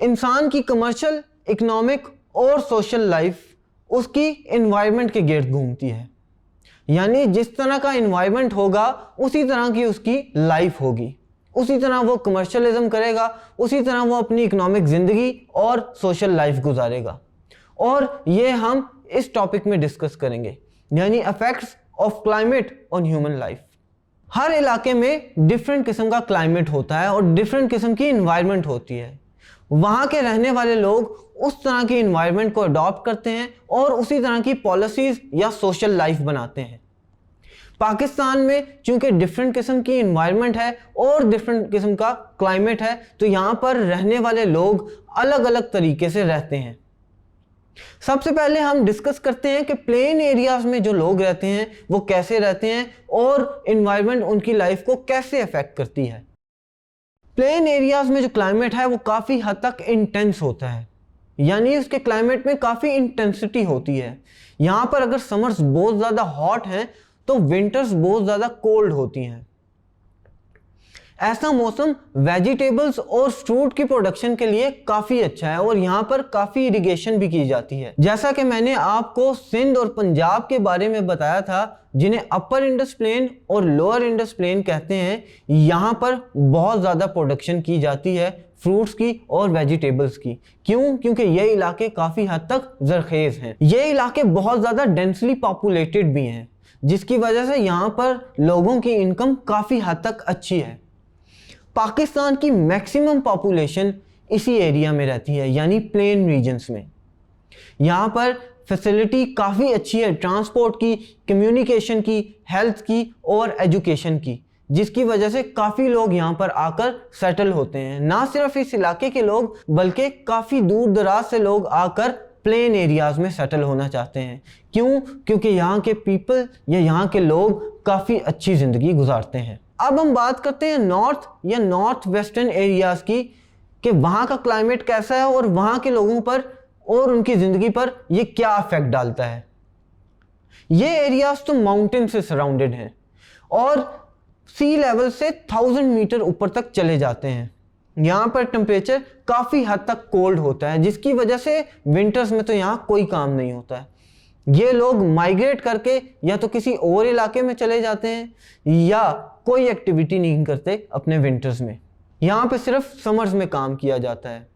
इंसान की commercial, economic और सोशल लाइफ उसकी इन्वायरमेंट के गिर्द घूमती है। यानी जिस तरह का इन्वायरमेंट होगा उसी तरह की उसकी लाइफ होगी, उसी तरह वो कमर्शियलिज्म करेगा, उसी तरह वो अपनी इकोनॉमिक ज़िंदगी और सोशल लाइफ गुजारेगा। और ये हम इस टॉपिक में डिस्कस करेंगे, यानी effects of climate on human life. हर इलाके में डिफरेंट किस्म का क्लाइमेट होता है और डिफरेंट किस्म की इन्वायरमेंट होती है। वहाँ के रहने वाले लोग उस तरह की इन्वायरमेंट को अडॉप्ट करते हैं और उसी तरह की पॉलिसीज़ या सोशल लाइफ बनाते हैं। पाकिस्तान में चूंकि डिफरेंट किस्म की इन्वायरमेंट है और डिफरेंट किस्म का क्लाइमेट है, तो यहाँ पर रहने वाले लोग अलग अलग तरीके से रहते हैं। सबसे पहले हम डिस्कस करते हैं कि प्लेन एरियाज में जो लोग रहते हैं वो कैसे रहते हैं और इन्वायरमेंट उनकी लाइफ को कैसे अफेक्ट करती है। प्लेन एरियाज में जो क्लाइमेट है वो काफ़ी हद तक इंटेंस होता है, यानी उसके क्लाइमेट में काफ़ी इंटेंसिटी होती है। यहाँ पर अगर समर्स बहुत ज़्यादा हॉट हैं तो विंटर्स बहुत ज़्यादा कोल्ड होती हैं। ऐसा मौसम वेजिटेबल्स और फ्रूट की प्रोडक्शन के लिए काफ़ी अच्छा है और यहाँ पर काफ़ी इरिगेशन भी की जाती है। जैसा कि मैंने आपको सिंध और पंजाब के बारे में बताया था, जिन्हें अपर इंडस प्लेन और लोअर इंडस प्लेन कहते हैं, यहाँ पर बहुत ज़्यादा प्रोडक्शन की जाती है फ्रूट्स की और वेजिटेबल्स की। क्यों? क्योंकि ये इलाके काफ़ी हद तक ज़रखेज़ हैं। ये इलाके बहुत ज़्यादा डेंसली पॉपुलेटेड भी हैं, जिसकी वजह से यहाँ पर लोगों की इनकम काफ़ी हद तक अच्छी है। पाकिस्तान की मैक्सिमम पॉपुलेशन इसी एरिया में रहती है, यानी प्लेन रीजन्स में। यहाँ पर फैसिलिटी काफ़ी अच्छी है ट्रांसपोर्ट की, कम्युनिकेशन की, हेल्थ की और एजुकेशन की, जिसकी वजह से काफ़ी लोग यहाँ पर आकर सेटल होते हैं। ना सिर्फ इस इलाके के लोग बल्कि काफ़ी दूर दराज से लोग आकर प्लेन एरियाज में सेटल होना चाहते हैं। क्यों? क्योंकि यहाँ के पीपल या यहाँ के लोग काफ़ी अच्छी ज़िंदगी गुजारते हैं। अब हम बात करते हैं नॉर्थ या नॉर्थ वेस्टर्न एरियाज़ की, कि वहाँ का क्लाइमेट कैसा है और वहाँ के लोगों पर और उनकी ज़िंदगी पर ये क्या इफेक्ट डालता है। ये एरियाज़ तो माउंटेन से सराउंडेड हैं और सी लेवल से 1000 मीटर ऊपर तक चले जाते हैं। यहाँ पर टेम्परेचर काफ़ी हद तक कोल्ड होता है, जिसकी वजह से विंटर्स में तो यहाँ कोई काम नहीं होता है। ये लोग माइग्रेट करके या तो किसी और इलाके में चले जाते हैं या कोई एक्टिविटी नहीं करते अपने विंटर्स में। यहाँ पे सिर्फ समर्स में काम किया जाता है।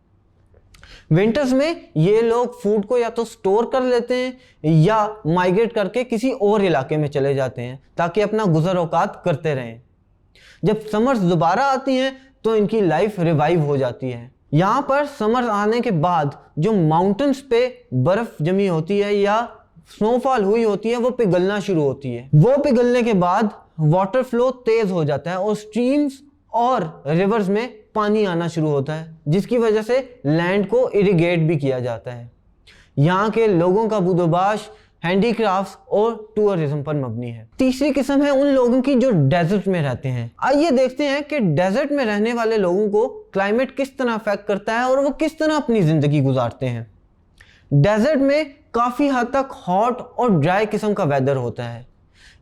विंटर्स में ये लोग फूड को या तो स्टोर कर लेते हैं या माइग्रेट करके किसी और इलाके में चले जाते हैं ताकि अपना गुजर औकात करते रहें। जब समर्स दोबारा आती हैं तो इनकी लाइफ रिवाइव हो जाती है। यहाँ पर समर्स आने के बाद जो माउंटेन्स पे बर्फ जमी होती है या स्नोफॉल हुई होती है वो पिघलना शुरू होती है। वो पिघलने के बाद वाटर फ्लो तेज हो जाता है और स्ट्रीम्स और रिवर्स में पानी आना शुरू होता है, जिसकी वजह से लैंड को इरिगेट भी किया जाता है। यहाँ के लोगों का बुदोबाश हैंडीक्राफ्ट्स और टूरिज्म पर मबनी है। तीसरी किस्म है उन लोगों की जो डेजर्ट में रहते हैं। आइए देखते हैं कि डेजर्ट में रहने वाले लोगों को क्लाइमेट किस तरह अफेक्ट करता है और वो किस तरह अपनी ज़िंदगी गुजारते हैं। डेजर्ट में काफ़ी हद तक हॉट और ड्राई किस्म का वेदर होता है।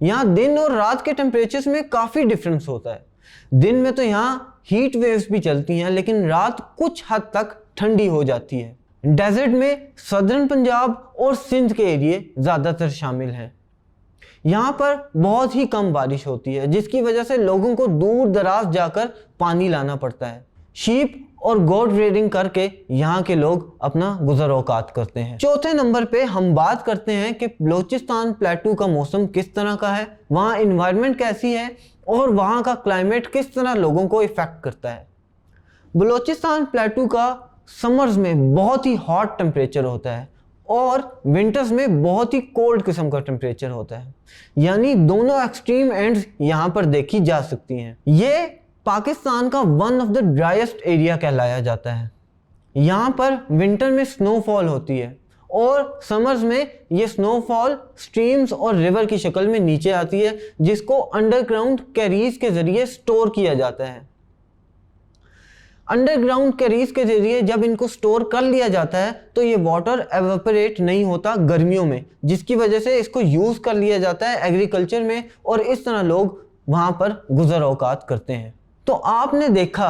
यहाँ दिन और रात के टेम्परेचर्स में काफ़ी डिफरेंस होता है। दिन में तो यहाँ हीट वेव्स भी चलती हैं, लेकिन रात कुछ हद तक ठंडी हो जाती है। डेजर्ट में सदर्न पंजाब और सिंध के एरिए ज़्यादातर शामिल हैं। यहाँ पर बहुत ही कम बारिश होती है, जिसकी वजह से लोगों को दूर दराज जाकर पानी लाना पड़ता है। शीप और गोट रेडिंग करके यहाँ के लोग अपना गुजर औकात करते हैं। चौथे नंबर पे हम बात करते हैं कि बलोचिस्तान प्लेटू का मौसम किस तरह का है, वहाँ इन्वायरमेंट कैसी है और वहाँ का क्लाइमेट किस तरह लोगों को इफेक्ट करता है। बलोचिस्तान प्लेटू का समर्स में बहुत ही हॉट टेम्परेचर होता है और विंटर्स में बहुत ही कोल्ड किस्म का टेम्परेचर होता है, यानी दोनों एक्सट्रीम एंड्स यहाँ पर देखी जा सकती हैं। ये पाकिस्तान का one of the driest area कहलाया जाता है। यहाँ पर विंटर में स्नोफॉल होती है और समर्स में ये स्नोफॉल स्ट्रीम्स और रिवर की शक्ल में नीचे आती है, जिसको अंडरग्राउंड कैरीज के ज़रिए स्टोर किया जाता है। अंडरग्राउंड कैरीज के ज़रिए जब इनको स्टोर कर लिया जाता है तो ये वाटर एवेपोरेट नहीं होता गर्मियों में, जिसकी वजह से इसको यूज़ कर लिया जाता है एग्रीकल्चर में और इस तरह लोग वहाँ पर गुजर औकात करते हैं। तो आपने देखा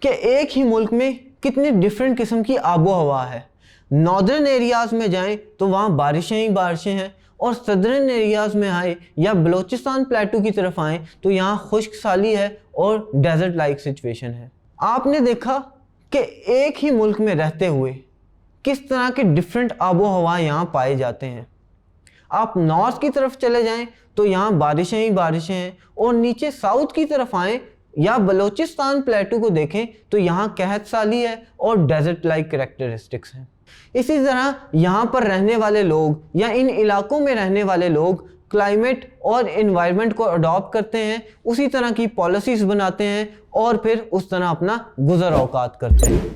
कि एक ही मुल्क में कितनी डिफरेंट किस्म की आबो हवा है। नॉर्दर्न एरियाज़ में जाएं तो वहाँ बारिशें ही बारिशें हैं, और सदर्न एरियाज़ में आए या बलोचिस्तान प्लेटू की तरफ आएँ तो यहाँ खुश्क साली है और डेजर्ट लाइक सिचुएशन है। आपने देखा कि एक ही मुल्क में रहते हुए किस तरह के डिफरेंट आबो हवा यहाँ पाए जाते हैं। आप नॉर्थ की तरफ चले जाएं तो यहाँ बारिशें ही बारिशें हैं, और नीचे साउथ की तरफ आएँ या बलोचिस्तान प्लेटू को देखें तो यहाँ कहत साली है और डेजर्ट लाइक कैरेक्टरिस्टिक्स हैं। इसी तरह यहाँ पर रहने वाले लोग या इन इलाकों में रहने वाले लोग क्लाइमेट और इन्वायरमेंट को अडॉप्ट करते हैं, उसी तरह की पॉलिसीज़ बनाते हैं और फिर उस तरह अपना गुज़र औकात करते हैं।